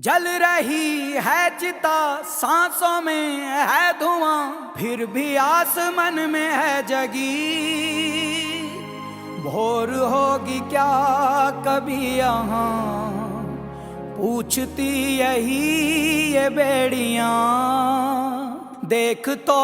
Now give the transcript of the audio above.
जल रही है चिता, सांसों में है धुआं, फिर भी आस मन में है जगी। भोर होगी क्या कभी यहाँ, पूछती यही ये बेड़ियां। देख तो